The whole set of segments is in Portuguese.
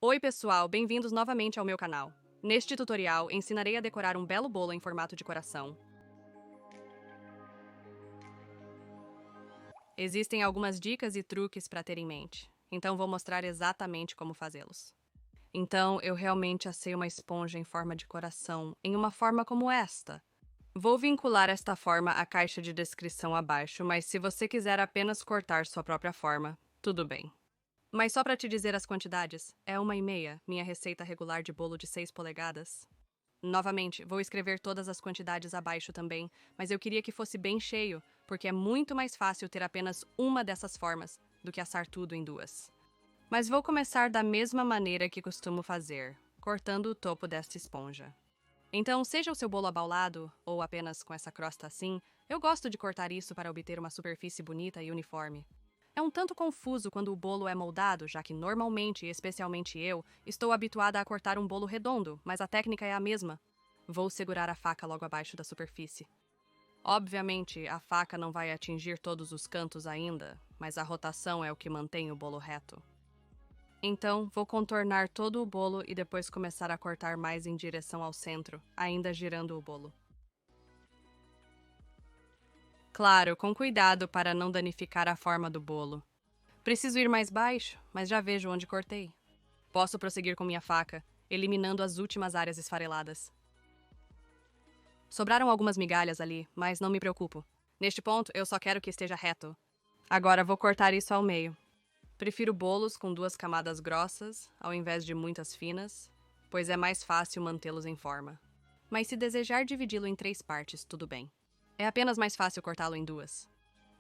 Oi pessoal, bem-vindos novamente ao meu canal. Neste tutorial, ensinarei a decorar um belo bolo em formato de coração. Existem algumas dicas e truques para ter em mente, então vou mostrar exatamente como fazê-los. Então, eu realmente assei uma esponja em forma de coração, em uma forma como esta. Vou vincular esta forma à caixa de descrição abaixo, mas se você quiser apenas cortar sua própria forma, tudo bem. Mas só para te dizer as quantidades, é 1,5, minha receita regular de bolo de 6 polegadas. Novamente, vou escrever todas as quantidades abaixo também, mas eu queria que fosse bem cheio, porque é muito mais fácil ter apenas uma dessas formas do que assar tudo em duas. Mas vou começar da mesma maneira que costumo fazer, cortando o topo desta esponja. Então, seja o seu bolo abaulado, ou apenas com essa crosta assim, eu gosto de cortar isso para obter uma superfície bonita e uniforme. É um tanto confuso quando o bolo é moldado, já que normalmente, e especialmente eu, estou habituada a cortar um bolo redondo, mas a técnica é a mesma. Vou segurar a faca logo abaixo da superfície. Obviamente, a faca não vai atingir todos os cantos ainda, mas a rotação é o que mantém o bolo reto. Então, vou contornar todo o bolo e depois começar a cortar mais em direção ao centro, ainda girando o bolo. Claro, com cuidado para não danificar a forma do bolo. Preciso ir mais baixo, mas já vejo onde cortei. Posso prosseguir com minha faca, eliminando as últimas áreas esfareladas. Sobraram algumas migalhas ali, mas não me preocupo. Neste ponto, eu só quero que esteja reto. Agora vou cortar isso ao meio. Prefiro bolos com 2 camadas grossas, ao invés de muitas finas, pois é mais fácil mantê-los em forma. Mas se desejar dividi-lo em 3 partes, tudo bem. É apenas mais fácil cortá-lo em 2.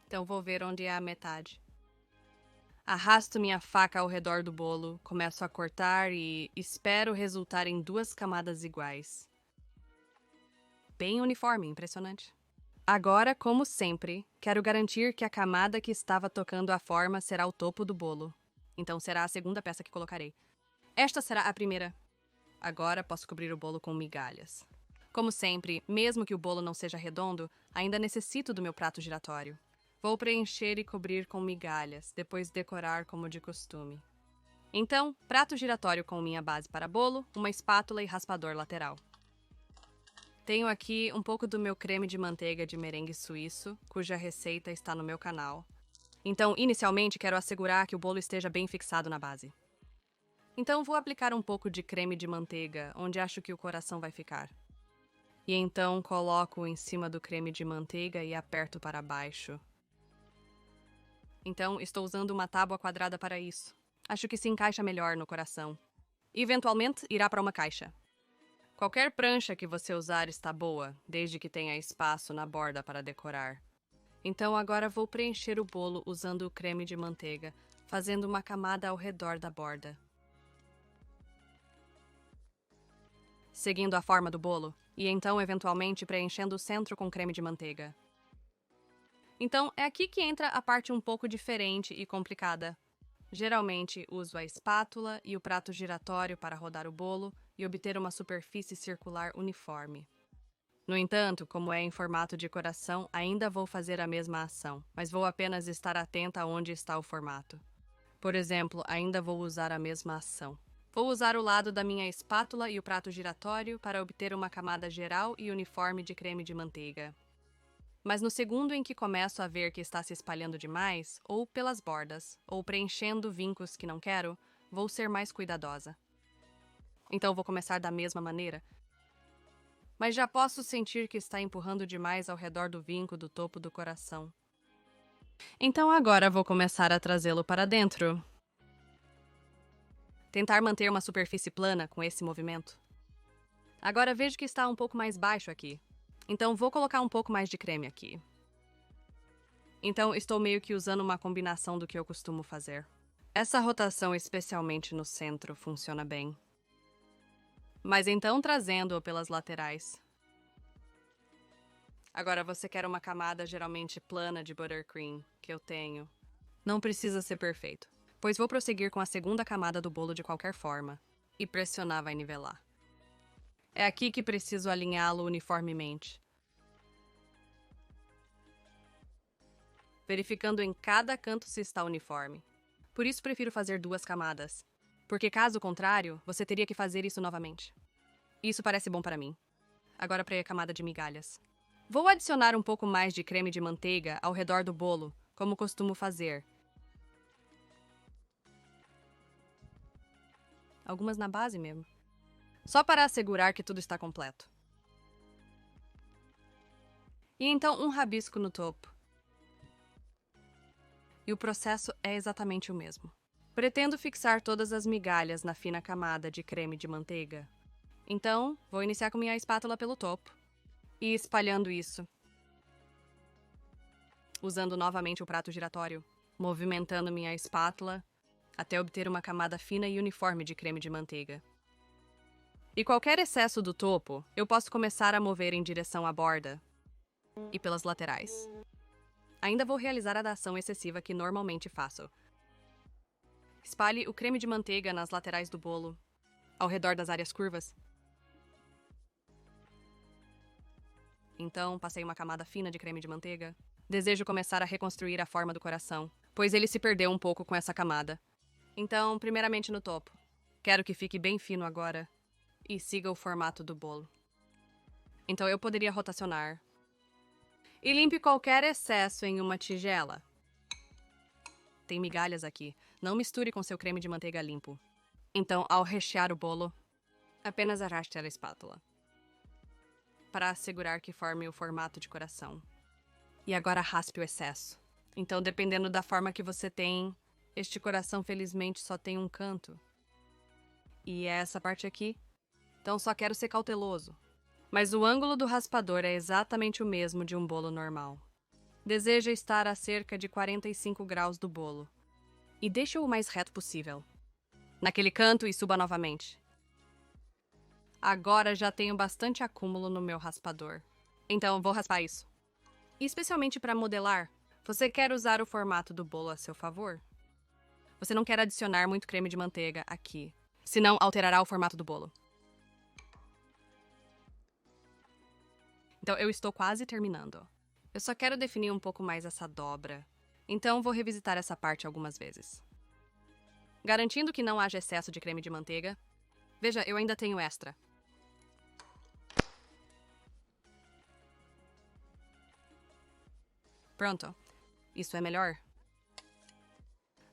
Então vou ver onde é a metade. Arrasto minha faca ao redor do bolo, começo a cortar e espero resultar em 2 camadas iguais. Bem uniforme, impressionante. Agora, como sempre, quero garantir que a camada que estava tocando a forma será o topo do bolo. Então será a segunda peça que colocarei. Esta será a primeira. Agora posso cobrir o bolo com migalhas. Como sempre, mesmo que o bolo não seja redondo, ainda necessito do meu prato giratório. Vou preencher e cobrir com migalhas, depois decorar como de costume. Então, prato giratório com minha base para bolo, uma espátula e raspador lateral. Tenho aqui um pouco do meu creme de manteiga de merengue suíço, cuja receita está no meu canal. Então, inicialmente, quero assegurar que o bolo esteja bem fixado na base. Então, vou aplicar um pouco de creme de manteiga, onde acho que o coração vai ficar. E então, coloco em cima do creme de manteiga e aperto para baixo. Então, estou usando uma tábua quadrada para isso. Acho que se encaixa melhor no coração. Eventualmente, irá para uma caixa. Qualquer prancha que você usar está boa, desde que tenha espaço na borda para decorar. Então agora vou preencher o bolo usando o creme de manteiga, fazendo uma camada ao redor da borda. Seguindo a forma do bolo, e então eventualmente preenchendo o centro com creme de manteiga. Então é aqui que entra a parte um pouco diferente e complicada. Geralmente uso a espátula e o prato giratório para rodar o bolo e obter uma superfície circular uniforme. No entanto, como é em formato de coração, ainda vou fazer a mesma ação, mas vou apenas estar atenta aonde está o formato. Por exemplo, ainda vou usar a mesma ação. Vou usar o lado da minha espátula e o prato giratório para obter uma camada geral e uniforme de creme de manteiga. Mas no segundo em que começo a ver que está se espalhando demais, ou pelas bordas, ou preenchendo vincos que não quero, vou ser mais cuidadosa. Então vou começar da mesma maneira, mas já posso sentir que está empurrando demais ao redor do vinco do topo do coração. Então agora vou começar a trazê-lo para dentro. Tentar manter uma superfície plana com esse movimento. Agora vejo que está um pouco mais baixo aqui. Então vou colocar um pouco mais de creme aqui. Então estou meio que usando uma combinação do que eu costumo fazer. Essa rotação, especialmente no centro, funciona bem. Mas então trazendo-o pelas laterais. Agora você quer uma camada geralmente plana de buttercream, que eu tenho. Não precisa ser perfeito, pois vou prosseguir com a segunda camada do bolo de qualquer forma. E pressionar vai nivelar. É aqui que preciso alinhá-lo uniformemente. Verificando em cada canto se está uniforme. Por isso prefiro fazer 2 camadas. Porque caso contrário, você teria que fazer isso novamente. Isso parece bom para mim. Agora para a camada de migalhas. Vou adicionar um pouco mais de creme de manteiga ao redor do bolo, como costumo fazer. Algumas na base mesmo. Só para assegurar que tudo está completo. E então um rabisco no topo. E o processo é exatamente o mesmo. Pretendo fixar todas as migalhas na fina camada de creme de manteiga. Então, vou iniciar com minha espátula pelo topo e espalhando isso. Usando novamente o prato giratório, movimentando minha espátula até obter uma camada fina e uniforme de creme de manteiga. E qualquer excesso do topo, eu posso começar a mover em direção à borda e pelas laterais. Ainda vou realizar a dação excessiva que normalmente faço. Espalhe o creme de manteiga nas laterais do bolo, ao redor das áreas curvas. Então, passei uma camada fina de creme de manteiga. Desejo começar a reconstruir a forma do coração, pois ele se perdeu um pouco com essa camada. Então, primeiramente no topo. Quero que fique bem fino agora e siga o formato do bolo. Então eu poderia rotacionar. E limpe qualquer excesso em uma tigela. Tem migalhas aqui. Não misture com seu creme de manteiga limpo. Então, ao rechear o bolo, apenas arraste a espátula para assegurar que forme o formato de coração. E agora raspe o excesso. Então, dependendo da forma que você tem, este coração felizmente só tem um canto. E é essa parte aqui. Então só quero ser cauteloso. Mas o ângulo do raspador é exatamente o mesmo de um bolo normal. Deseja estar a cerca de 45 graus do bolo. E deixe-o o mais reto possível. Naquele canto e suba novamente. Agora já tenho bastante acúmulo no meu raspador. Então vou raspar isso. E especialmente para modelar, você quer usar o formato do bolo a seu favor? Você não quer adicionar muito creme de manteiga aqui, senão alterará o formato do bolo. Então eu estou quase terminando. Eu só quero definir um pouco mais essa dobra. Então vou revisitar essa parte algumas vezes. Garantindo que não haja excesso de creme de manteiga. Veja, eu ainda tenho extra. Pronto. Isso é melhor?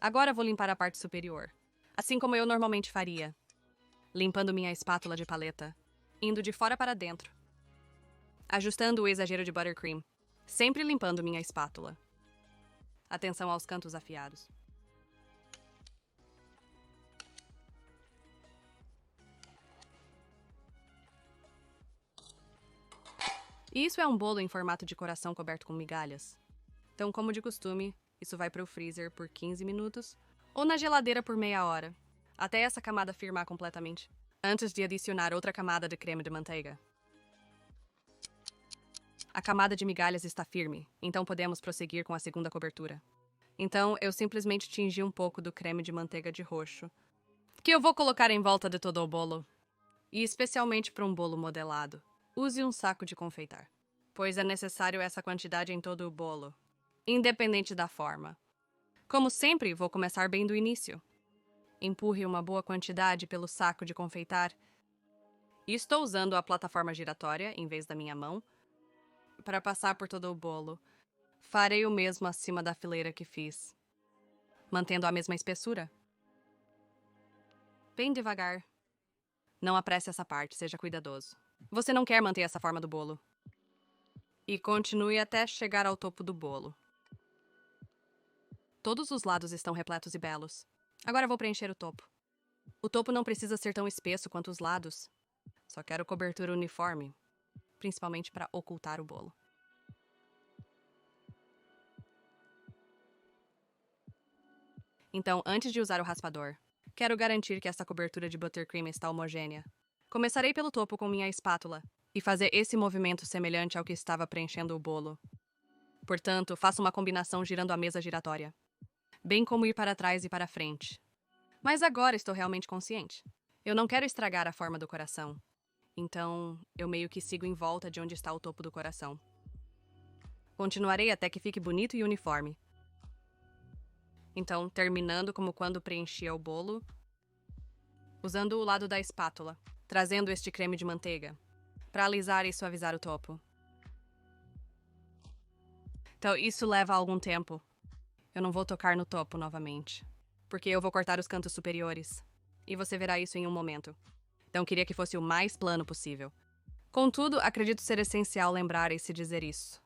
Agora vou limpar a parte superior, assim como eu normalmente faria. Limpando minha espátula de paleta, indo de fora para dentro. Ajustando o exagero de buttercream, sempre limpando minha espátula. Atenção aos cantos afiados. E isso é um bolo em formato de coração coberto com migalhas. Então, como de costume, isso vai para o freezer por 15 minutos ou na geladeira por meia hora, até essa camada firmar completamente, antes de adicionar outra camada de creme de manteiga. A camada de migalhas está firme, então podemos prosseguir com a segunda cobertura. Então, eu simplesmente tingi um pouco do creme de manteiga de roxo, que eu vou colocar em volta de todo o bolo. E especialmente para um bolo modelado, use um saco de confeitar, pois é necessário essa quantidade em todo o bolo, independente da forma. Como sempre, vou começar bem do início. Empurre uma boa quantidade pelo saco de confeitar. E estou usando a plataforma giratória, em vez da minha mão, para passar por todo o bolo. Farei o mesmo acima da fileira que fiz, mantendo a mesma espessura. Bem devagar. Não apresse essa parte, seja cuidadoso. Você não quer manter essa forma do bolo. E continue até chegar ao topo do bolo. Todos os lados estão repletos e belos. Agora vou preencher o topo. O topo não precisa ser tão espesso quanto os lados. Só quero cobertura uniforme, principalmente para ocultar o bolo. Então, antes de usar o raspador, quero garantir que esta cobertura de buttercream está homogênea. Começarei pelo topo com minha espátula e fazer esse movimento semelhante ao que estava preenchendo o bolo. Portanto, faço uma combinação girando a mesa giratória, bem como ir para trás e para frente. Mas agora estou realmente consciente. Eu não quero estragar a forma do coração. Então, eu meio que sigo em volta de onde está o topo do coração. Continuarei até que fique bonito e uniforme. Então, terminando como quando preenchia o bolo, usando o lado da espátula, trazendo este creme de manteiga, para alisar e suavizar o topo. Então, isso leva algum tempo. Eu não vou tocar no topo novamente, porque eu vou cortar os cantos superiores, e você verá isso em um momento. Então, queria que fosse o mais plano possível. Contudo, acredito ser essencial lembrar e se dizer isso.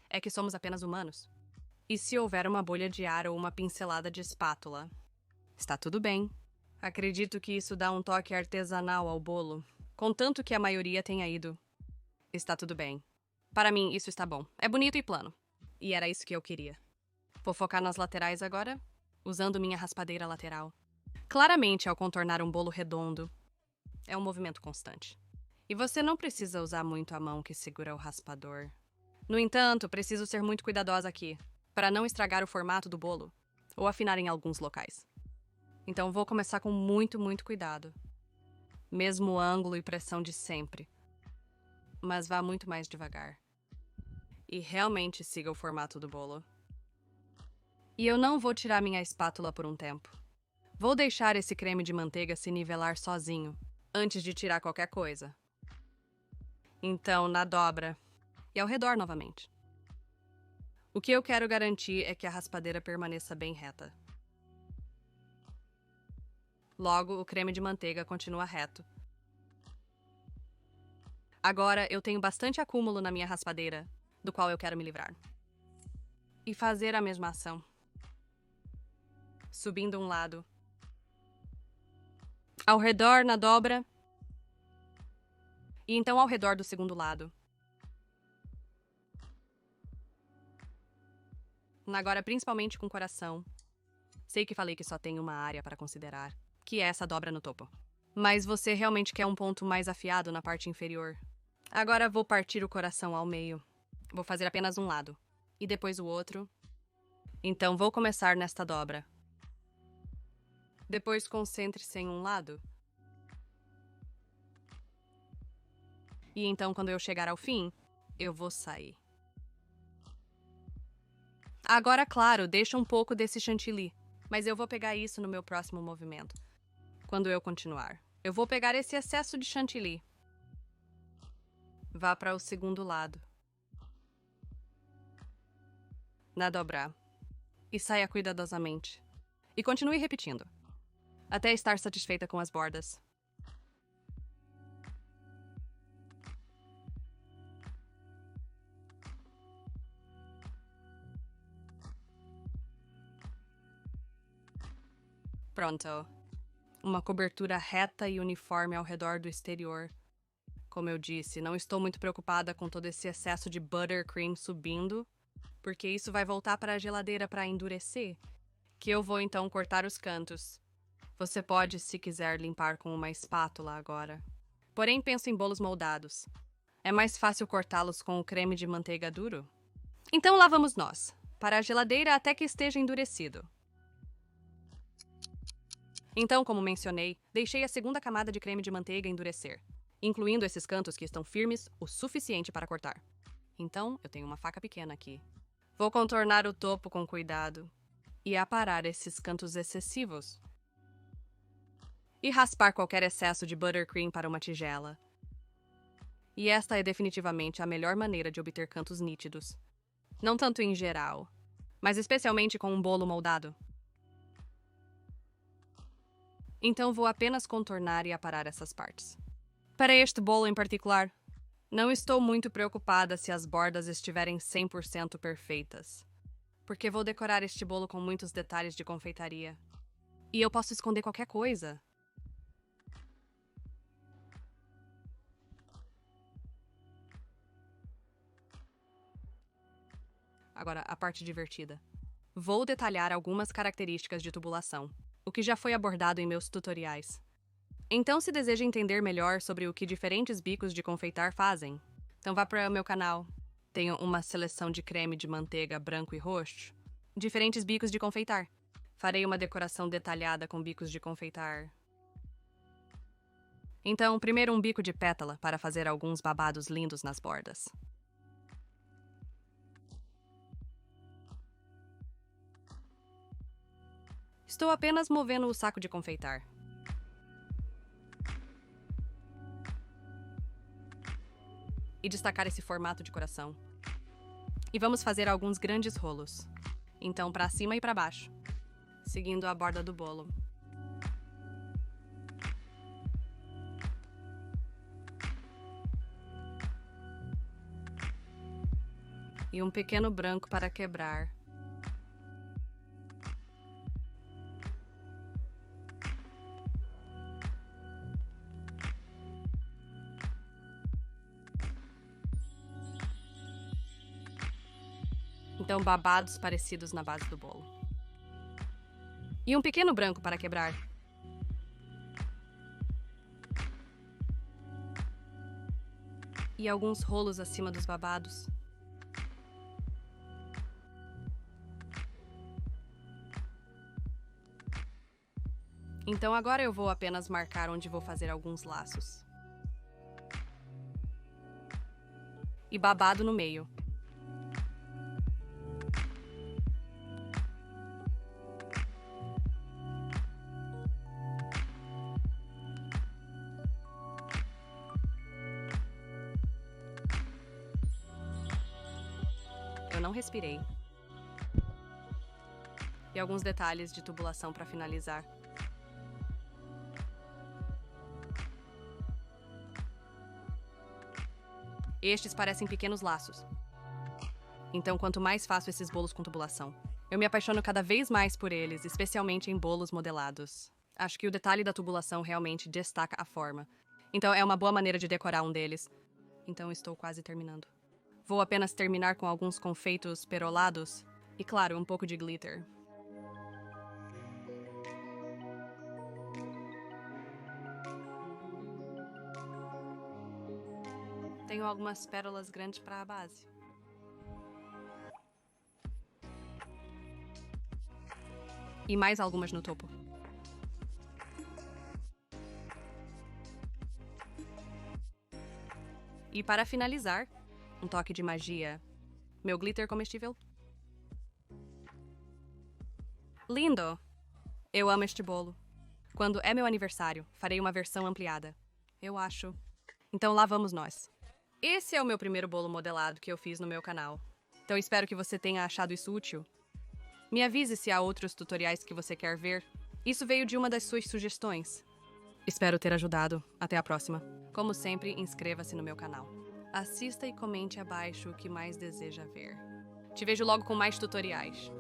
É que somos apenas humanos. E se houver uma bolha de ar ou uma pincelada de espátula? Está tudo bem. Acredito que isso dá um toque artesanal ao bolo, contanto que a maioria tenha ido. Está tudo bem. Para mim, isso está bom. É bonito e plano. E era isso que eu queria. Vou focar nas laterais agora, usando minha raspadeira lateral. Claramente, ao contornar um bolo redondo, é um movimento constante. E você não precisa usar muito a mão que segura o raspador. No entanto, preciso ser muito cuidadosa aqui, para não estragar o formato do bolo, ou afinar em alguns locais. Então vou começar com muito cuidado. Mesmo ângulo e pressão de sempre. Mas vá muito mais devagar. E realmente siga o formato do bolo. E eu não vou tirar minha espátula por um tempo. Vou deixar esse creme de manteiga se nivelar sozinho, antes de tirar qualquer coisa. Então, na dobra. E ao redor novamente. O que eu quero garantir é que a raspadeira permaneça bem reta. Logo, o creme de manteiga continua reto. Agora, eu tenho bastante acúmulo na minha raspadeira, do qual eu quero me livrar. E fazer a mesma ação. Subindo um lado. Ao redor, na dobra. E então ao redor do segundo lado. Agora, principalmente com o coração. Sei que falei que só tem uma área para considerar, que é essa dobra no topo. Mas você realmente quer um ponto mais afiado na parte inferior. Agora vou partir o coração ao meio. Vou fazer apenas um lado. E depois o outro. Então vou começar nesta dobra. Depois concentre-se em um lado. E então, quando eu chegar ao fim, eu vou sair. Agora, claro, deixa um pouco desse chantilly, mas eu vou pegar isso no meu próximo movimento. Quando eu continuar, eu vou pegar esse excesso de chantilly. Vá para o segundo lado. Na dobrar. E saia cuidadosamente. E continue repetindo, até estar satisfeita com as bordas. Pronto. Uma cobertura reta e uniforme ao redor do exterior. Como eu disse, não estou muito preocupada com todo esse excesso de buttercream subindo, porque isso vai voltar para a geladeira para endurecer, que eu vou então cortar os cantos. Você pode, se quiser, limpar com uma espátula agora. Porém, penso em bolos moldados. É mais fácil cortá-los com o creme de manteiga duro? Então lá vamos nós, para a geladeira até que esteja endurecido. Então, como mencionei, deixei a segunda camada de creme de manteiga endurecer, incluindo esses cantos que estão firmes o suficiente para cortar. Então, eu tenho uma faca pequena aqui. Vou contornar o topo com cuidado e aparar esses cantos excessivos. E raspar qualquer excesso de buttercream para uma tigela. E esta é definitivamente a melhor maneira de obter cantos nítidos. Não tanto em geral, mas especialmente com um bolo moldado. Então vou apenas contornar e aparar essas partes. Para este bolo em particular, não estou muito preocupada se as bordas estiverem 100% perfeitas, porque vou decorar este bolo com muitos detalhes de confeitaria. E eu posso esconder qualquer coisa. Agora, a parte divertida. Vou detalhar algumas características de tubulação, o que já foi abordado em meus tutoriais. Então, se deseja entender melhor sobre o que diferentes bicos de confeitar fazem, então vá para o meu canal. Tenho uma seleção de creme de manteiga branco e roxo, diferentes bicos de confeitar. Farei uma decoração detalhada com bicos de confeitar. Então, primeiro um bico de pétala para fazer alguns babados lindos nas bordas. Estou apenas movendo o saco de confeitar. e destacar esse formato de coração. E vamos fazer alguns grandes rolos. Então, para cima e para baixo, seguindo a borda do bolo. E um pequeno branco para quebrar. Então, babados parecidos na base do bolo. E um pequeno branco para quebrar. E alguns rolos acima dos babados. Então agora eu vou apenas marcar onde vou fazer alguns laços. E babado no meio. Eu não respirei. E alguns detalhes de tubulação para finalizar. Estes parecem pequenos laços. Então, quanto mais faço esses bolos com tubulação, eu me apaixono cada vez mais por eles, especialmente em bolos modelados. Acho que o detalhe da tubulação realmente destaca a forma. Então, é uma boa maneira de decorar um deles. Então, estou quase terminando. Vou apenas terminar com alguns confeitos perolados e, claro, um pouco de glitter. Tenho algumas pérolas grandes para a base. E mais algumas no topo. E para finalizar, um toque de magia. Meu glitter comestível. Lindo! Eu amo este bolo. Quando é meu aniversário, farei uma versão ampliada. Eu acho. Então lá vamos nós. Esse é o meu primeiro bolo modelado que eu fiz no meu canal. Então espero que você tenha achado isso útil. Me avise se há outros tutoriais que você quer ver. Isso veio de uma das suas sugestões. Espero ter ajudado. Até a próxima. Como sempre, inscreva-se no meu canal. Assista e comente abaixo o que mais deseja ver. Te vejo logo com mais tutoriais.